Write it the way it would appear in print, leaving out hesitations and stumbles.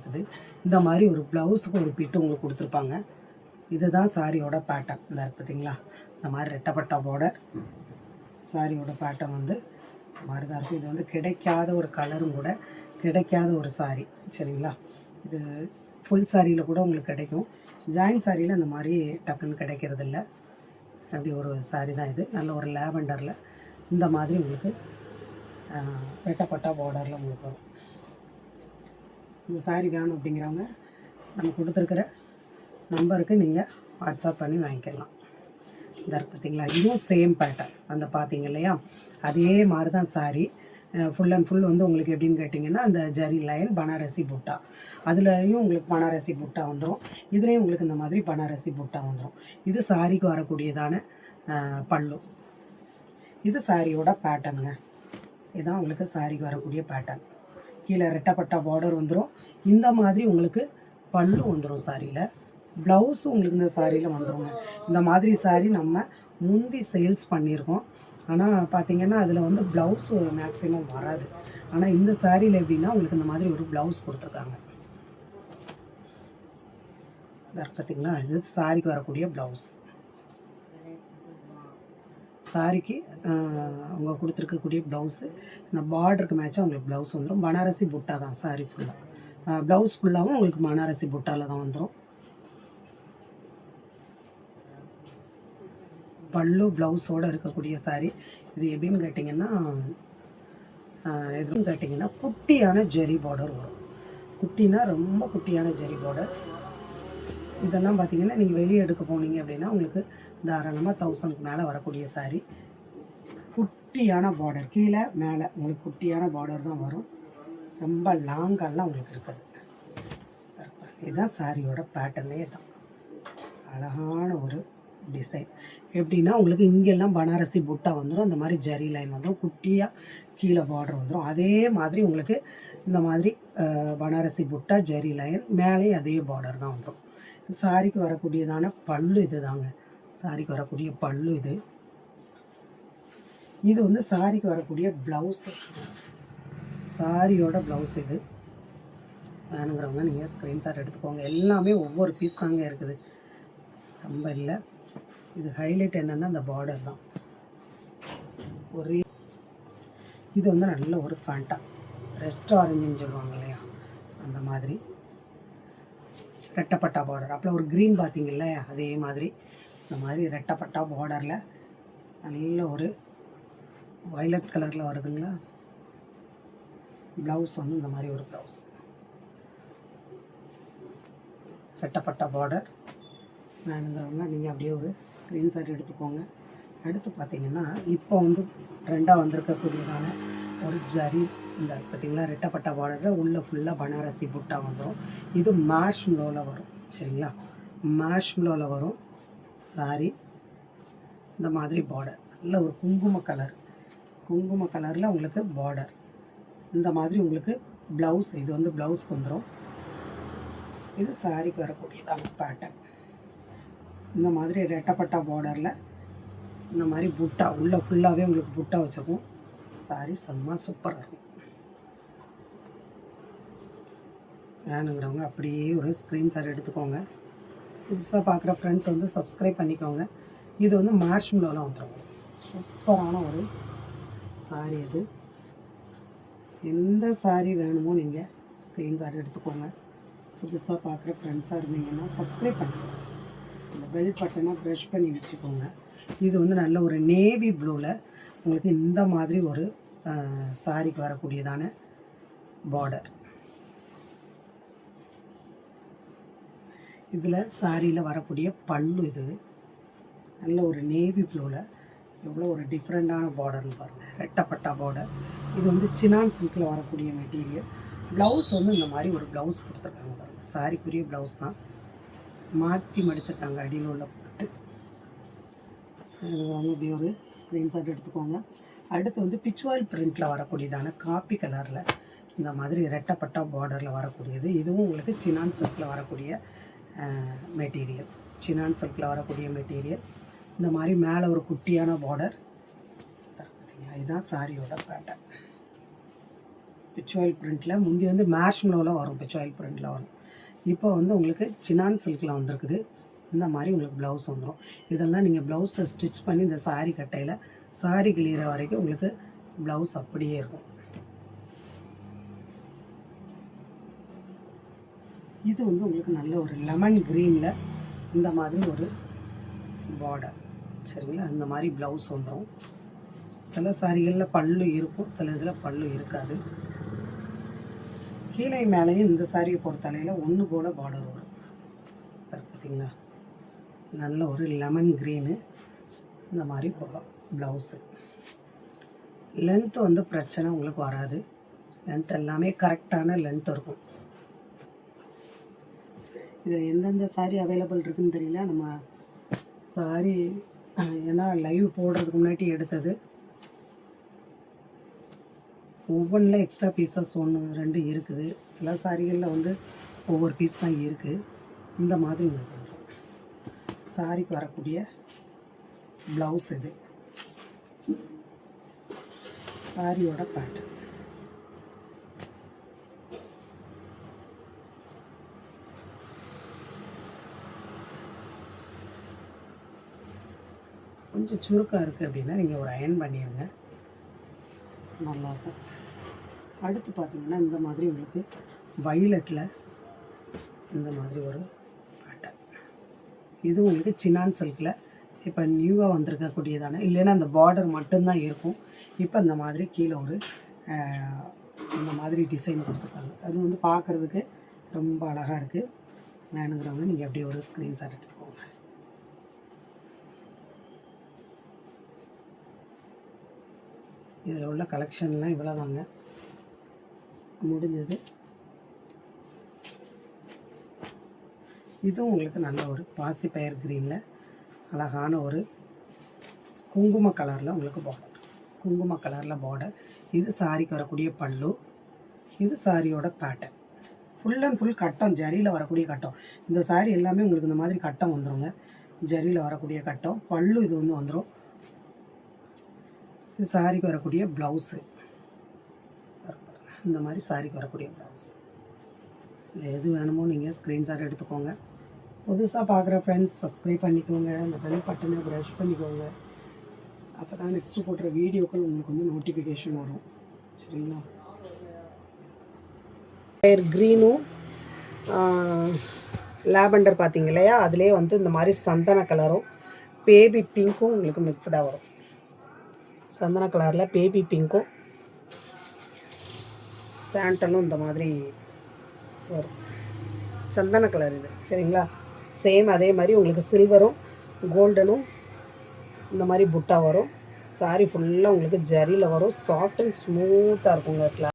இருக்குது. இந்த மாதிரி ஒரு ப்ளவுஸுக்கு ஒரு பிட்டு உங்களுக்கு கொடுத்துருப்பாங்க. இதுதான் சாரியோட பேட்டர்ன். இந்த பார்த்தீங்களா, இந்த மாதிரி ரெட்டப்பட்டா பார்டர். சாரியோட பேட்டர்ன் வந்து இந்த மாதிரி தான் இருக்கும். இது வந்து கிடைக்காத ஒரு கலரும் கூட, கிடைக்காத ஒரு சாரி. சரிங்களா, இது ஃபுல் சாரியில் கூட உங்களுக்கு கிடைக்கும். ஜாயின் சாரியில் அந்த மாதிரி டக்குன்னு கிடைக்கிறது இல்லை. அப்படி ஒரு சாரி தான் இது. நல்ல ஒரு லேவெண்டரில் இந்த மாதிரி உங்களுக்கு ரெட்டப்பட்டா பார்டரில் உங்களுக்கு வரும். இந்த சாரி வேணும் அப்படிங்கிறவங்க நம்ம கொடுத்துருக்குற நம்பருக்கு நீங்கள் வாட்ஸ்அப் பண்ணி வாங்கிக்கலாம். இந்த பார்த்தீங்களா, இதுவும் சேம் பேட்டர்ன். அந்த பார்த்தீங்க இல்லையா, அதே மாதிரி தான் சாரி. ஃபுல் அண்ட் ஃபுல் வந்து உங்களுக்கு எப்படின்னு கேட்டிங்கன்னா, அந்த ஜரி லைன் பனாரசி புட்டா, அதுலேயும் உங்களுக்கு பனாரசி புட்டா வந்துடும். இதுலேயும் உங்களுக்கு இந்த மாதிரி பனாரசி புட்டா வந்துடும். இது சாரிக்கு வரக்கூடியதான பல்லு. இது சாரியோட பேட்டர்னுங்க. இதுதான் உங்களுக்கு சாரிக்கு வரக்கூடிய பேட்டர்ன். கீழே ரெட்டப்பட்டா பார்டர் வந்துடும். இந்த மாதிரி உங்களுக்கு பல்லு வந்துடும் சாரியில். ப்ளவுஸும் உங்களுக்கு இந்த சாரியில் வந்துடுங்க. இந்த மாதிரி சாரி நம்ம முந்தி சேல்ஸ் பண்ணியிருக்கோம். ஆனால் பார்த்தீங்கன்னா அதில் வந்து ப்ளவுஸு மேக்ஸிமம் வராது. ஆனால் இந்த சாரியில் எப்படின்னா உங்களுக்கு இந்த மாதிரி ஒரு ப்ளவுஸ் கொடுத்துருக்காங்க. பார்த்தீங்களா, இது சாரிக்கு வரக்கூடிய ப்ளவுஸ். சாரிக்கு அவங்க கொடுத்துருக்கக்கூடிய ப்ளவுஸு இந்த பார்டருக்கு மேட்சாக உங்களுக்கு ப்ளவுஸ் வந்துடும். பனாரசி புட்டா தான் சாரி ஃபுல்லாக. ப்ளவுஸ் ஃபுல்லாகவும் உங்களுக்கு பனாரசி புட்டாவில் தான் வந்துடும். பல்லு ப்ளவுஸோடு இருக்கக்கூடிய சாரி. இது எப்படின்னு கேட்டிங்கன்னா, எதுவும் கேட்டிங்கன்னா குட்டியான ஜெரி பார்டர் வரும். குட்டினா ரொம்ப குட்டியான ஜெரி பார்டர். இதெல்லாம் பார்த்தீங்கன்னா நீங்கள் வெளியே எடுக்க போனீங்க அப்படின்னா உங்களுக்கு தாராளமாக 1000க்கு மேலே வரக்கூடிய சாரி. குட்டியான பார்டர், கீழே மேலே உங்களுக்கு குட்டியான பார்டர் தான் வரும். ரொம்ப லாங்கெல்லாம் உங்களுக்கு இருக்குது. இதுதான் சாரியோட பேட்டர்னே தான். அழகான ஒரு டிசைன். எப்படின்னா உங்களுக்கு இங்கெல்லாம் பனாரசி புட்டா வந்துடும். அந்த மாதிரி ஜரி லைன் வந்துடும். குட்டியாக கீழே பார்டர் வந்துடும். அதே மாதிரி உங்களுக்கு இந்த மாதிரி பனாரசி புட்டா ஜரி லைன் மேலேயும் அதே பார்டர் தான் வந்துடும். சாரிக்கு வரக்கூடியதான பல்லு இது தாங்க. சாரிக்கு வரக்கூடிய பல்லு இது. இது வந்து சாரிக்கு வரக்கூடிய ப்ளவுஸு. சாரியோட ப்ளவுஸ் இது. வேணுங்கிறவங்க நீங்கள் ஸ்க்ரீன்ஷாட் எடுத்துக்கோங்க. எல்லாமே ஒவ்வொரு பீஸ் தாங்க இருக்குது, ரொம்ப இல்லை. இது ஹைலைட் என்னென்னா அந்த பார்டர் தான். ஒரு இது வந்து நல்ல ஒரு ஃபேண்டா ரெஸ்ட் ஆரஞ்சுன்னு சொல்லுவாங்க இல்லையா, அந்த மாதிரி ரெட்டப்பட்டா பார்டர். அப்போ ஒரு க்ரீன் பார்த்தீங்கல்ல, அதே மாதிரி இந்த மாதிரி ரெட்டப்பட்டா பார்டரில் நல்ல ஒரு வயலட் கலரில் வருதுங்களா. ப்ளவுஸ் வந்து இந்த மாதிரி ஒரு ப்ளவுஸ், ரெட்டப்பட்டா பார்டர். வேணுங்கிறவங்க நீங்கள் அப்படியே ஒரு ஸ்க்ரீன்ஷாட் எடுத்துக்கோங்க. எடுத்து பார்த்தீங்கன்னா இப்போ வந்து ட்ரெண்டாக வந்திருக்கக்கூடியதான ஒரு ஜரி. இந்த பார்த்திங்களா, ரெட்டப்பட்டா பார்டரில் உள்ளே ஃபுல்லாக பனாரசி புட்டா வந்துடும். இது மார்ஷ்மெலோவில் வரும். சரிங்களா, மார்ஷ்மெலோவில் வரும் சாரி. இந்த மாதிரி பார்டர் நல்ல ஒரு குங்கும கலர், குங்கும கலரில் உங்களுக்கு பார்டர். இந்த மாதிரி உங்களுக்கு ப்ளவுஸ், இது வந்து ப்ளவுஸ்க்கு வந்துடும். இது சாரிக்கு வரக்கூடியதான பேட்டர்ன். இந்த மாதிரி ரெட்டப்பட்டா பார்டரில் இந்த மாதிரி புட்டா உள்ளே ஃபுல்லாகவே உங்களுக்கு புட்டா வச்சுருக்கும். சாரி செம்ம சூப்பராக இருக்கும். வேணுங்கிறவங்க அப்படியே ஒரு ஸ்க்ரீன்ஷாட் எடுத்துக்கோங்க. புதுசாக பார்க்குற ஃப்ரெண்ட்ஸ் வந்து சப்ஸ்கிரைப் பண்ணிக்கோங்க. இது வந்து மார்ஷ்மெலோவில் வந்துடும். சூப்பரான ஒரு சாரி இது. எந்த சாரி வேணுமோ நீங்கள் ஸ்க்ரீன்ஷாட் எடுத்துக்கோங்க. புதுசாக பார்க்குற ஃப்ரெண்ட்ஸாக இருந்தீங்கன்னா சப்ஸ்கிரைப் பண்ணிக்கோங்க. இந்த பெல் பட்டனை ப்ரெஷ் பண்ணி வச்சுக்கோங்க. இது வந்து நல்ல ஒரு நேவி ப்ளூவில் உங்களுக்கு இந்த மாதிரி ஒரு சாரிக்கு வரக்கூடியதான பார்டர். இதில் சாரியில் வரக்கூடிய பல்லு. இது நல்ல ஒரு நேவி ப்ளூவில் எவ்வளோ ஒரு டிஃப்ரெண்ட்டான பார்டர்னு பாருங்கள். ரெட்டப்பட்டா பார்டர். இது வந்து சினான் சில்கில் வரக்கூடிய மெட்டீரியல். ப்ளவுஸ் வந்து இந்த மாதிரி ஒரு ப்ளவுஸ் கொடுத்துருக்காங்க பாருங்கள். சாரிக்குரிய ப்ளவுஸ் தான், மாற்றி மடிச்சிருக்காங்க அடியில் உள்ள போட்டு. அப்படி ஒரு ஸ்க்ரீன்ஷாட் எடுத்துக்கோங்க. அடுத்து வந்து பிச்வாயில் பிரிண்டில் வரக்கூடியதான காப்பி கலரில் இந்த மாதிரி ரெட்டப்பட்டா பார்டரில் வரக்கூடியது. இதுவும் உங்களுக்கு சினான் சில்கில் வரக்கூடிய மெட்டீரியல். சினான் சில்கில் வரக்கூடிய மெட்டீரியல். இந்த மாதிரி மேலே ஒரு குட்டியான பார்டர். பார்த்தீங்களா, இதுதான் சாரியோட பேட்டர்ன். பிச்சுவாயில் பிரிண்டில் முந்தி வந்து மேஷ்மலோவில் வரும், பிச்சுவாயில் பிரிண்டில் வரும். இப்போ வந்து உங்களுக்கு சினான் சில்கில் வந்திருக்குது. இந்த மாதிரி உங்களுக்கு ப்ளவுஸ் வந்துடும். இதெல்லாம் நீங்கள் ப்ளவுஸை ஸ்டிச் பண்ணி இந்த சாரீ கட்டையில் சாரீ கிளியிற வரைக்கும் உங்களுக்கு ப்ளவுஸ் அப்படியே இருக்கும். இது வந்து உங்களுக்கு நல்ல ஒரு லெமன் க்ரீனில் இந்த மாதிரி ஒரு பார்டர், சரிங்களா? இந்த மாதிரி ப்ளவுஸ் வந்துடும். சில சாரிகளில் பல்லு இருக்கும், சில இதில் பல்லு இருக்காது. கீழே மேலேயும் இந்த சாரியை பொறுத்தலையில் ஒன்று போல் பார்டர் வரும். பார்த்தீங்களா? நல்ல ஒரு லெமன் க்ரீனு இந்த மாதிரி ப்ளவுஸு. லென்த்து வந்து பிரச்சனை உங்களுக்கு வராது. லென்த் எல்லாமே கரெக்டான லென்த் இருக்கும். இதில் எந்தெந்த சாரீ அவைலபிள் இருக்குதுன்னு தெரியல. நம்ம சாரீ ஏன்னா லைவ் போடுறதுக்கு முன்னாடி எடுத்தது. ஒவ்வொன்றில் எக்ஸ்ட்ரா பீஸஸ் 1 2 இருக்குது. சில சாரிகளில் வந்து ஒவ்வொரு பீஸ் தான் இருக்குது. இந்த மாதிரி உங்களுக்கு சாரிக்கு வரக்கூடிய ப்ளவுஸ் இது. சாரியோட பேட்டர்ன் கொஞ்சம் சுருக்கம் இருக்குது அப்படின்னா நீங்கள் ஒரு அயன் பண்ணிடுங்க, நல்லாயிருக்கும். அடுத்து பார்த்தீங்கன்னா இந்த மாதிரி உங்களுக்கு வைலட்டில் இந்த மாதிரி ஒரு பேட்டர்ன். இது உங்களுக்கு சினான் சில்கில் இப்போ நியூவாக வந்திருக்கக்கூடியதானே, இல்லைன்னா அந்த பார்டர் மட்டும்தான் இருக்கும். இப்போ இந்த மாதிரி கீழே ஒரு இந்த மாதிரி டிசைன் கொடுத்துருக்காங்க. அது வந்து பார்க்குறதுக்கு ரொம்ப அழகாக இருக்குது. வேணுங்கிறவங்க நீங்கள் அப்படியே ஒரு ஸ்க்ரீன்ஷாட் எடுத்துக்கோங்க. இதில் உள்ள கலெக்ஷன்லாம் இவ்வளோ தாங்க, முடிஞ்சது. இதுவும் உங்களுக்கு நல்ல ஒரு பாசிப்பயர் க்ரீனில் அழகான ஒரு குங்கும கலரில் உங்களுக்கு பார்டர், குங்கும கலரில் பார்டர். இது சாரிக்கு வரக்கூடிய பல்லு, இது சாரியோட பேட்டர்ன். ஃபுல் அண்ட் ஃபுல் கட்டம், ஜரியில் வரக்கூடிய கட்டம். இந்த சாரி எல்லாமே உங்களுக்கு இந்த மாதிரி கட்டம் வந்துடுங்க, ஜரியில் வரக்கூடிய கட்டம். பல்லு இது வந்து வந்துடும். இது சாரிக்கு வரக்கூடிய ப்ளவுஸு, இந்த மாதிரி சாரிக்கு வரக்கூடிய ப்ளவுஸ். இல்லை எது வேணுமோ நீங்கள் ஸ்க்ரீன்ஷாட் எடுத்துக்கோங்க. புதுசாக பார்க்குற ஃப்ரெண்ட்ஸ் சப்ஸ்கிரைப் பண்ணிக்கோங்க, அந்த பெல் பட்டனை ப்ரெஷ் பண்ணிக்கோங்க. அப்போ தான் நெக்ஸ்ட்டு போடுற வீடியோக்கள் உங்களுக்கு வந்து நோட்டிஃபிகேஷன் வரும், சரிங்களா? க்ரீனும் லாவெண்டர் பார்த்தீங்க இல்லையா, அதிலே வந்து இந்த மாதிரி சந்தன கலரும் பேபி பிங்க்கும் உங்களுக்கு மிக்சடாக வரும். சந்தன கலரில் பேபி பிங்க்கும் சாண்டலும் இந்த மாதிரி வரும். சந்தன கலர் இது, சரிங்களா? சேம் அதே மாதிரி உங்களுக்கு சில்வரும் கோல்டனும் இந்த மாதிரி புட்டா வரும். சாரி ஃபுல்லாக உங்களுக்கு ஜரியில் வரும். சாஃப்ட் அண்ட் ஸ்மூத்தாக இருக்குங்க.